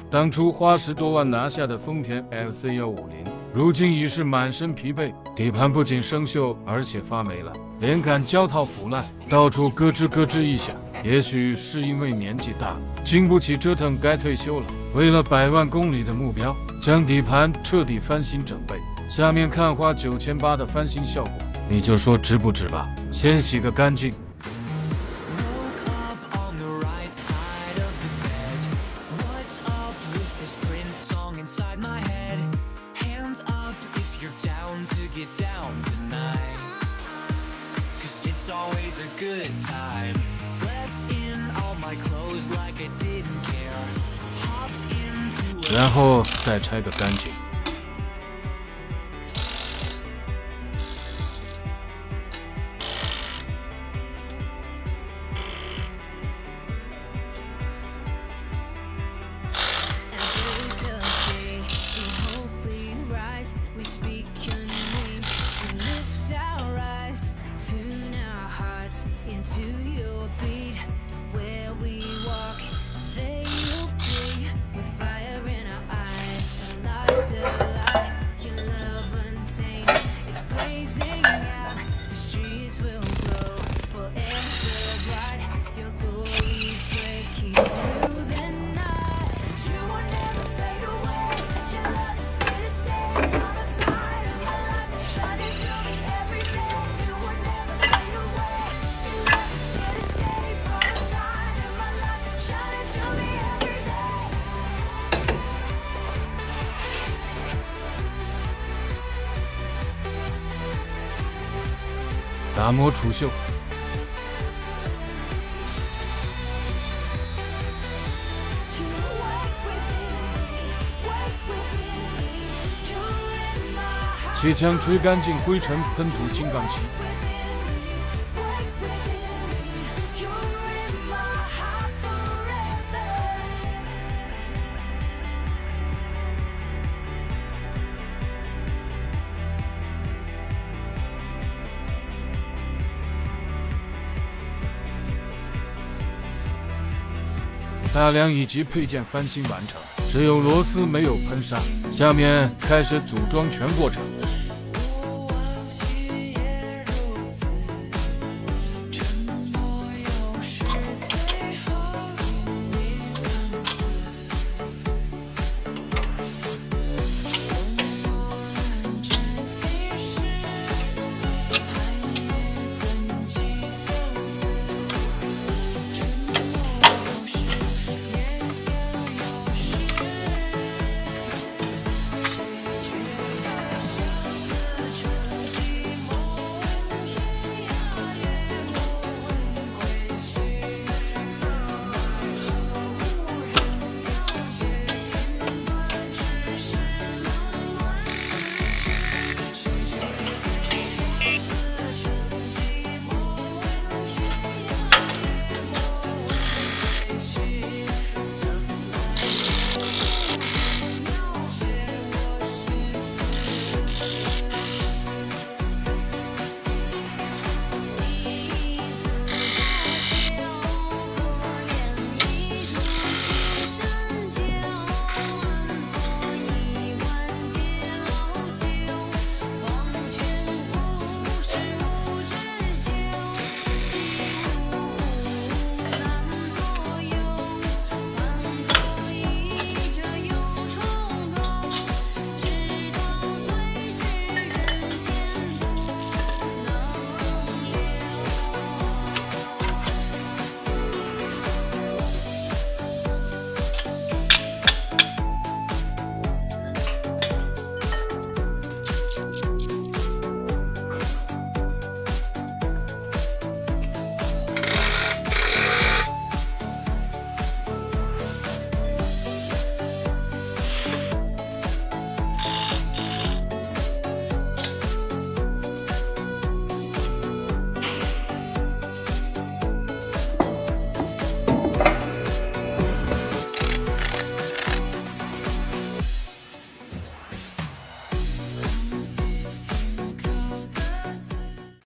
当初花10多万拿下的丰田LC150，如今已是满身疲惫，底盘不仅生锈，而且发霉了，连杆胶套腐烂，到处咯吱咯吱一响。也许是因为年纪大，经不起折腾，该退休了。为了100万公里的目标，将底盘彻底翻新整备。下面看花9800的翻新效果，你就说值不值吧？先洗个干净。然后再拆个干净。打磨除锈。气枪吹干净灰尘，喷涂金刚漆。大梁以及配件翻新完成，只有螺丝没有喷砂。下面开始组装全过程。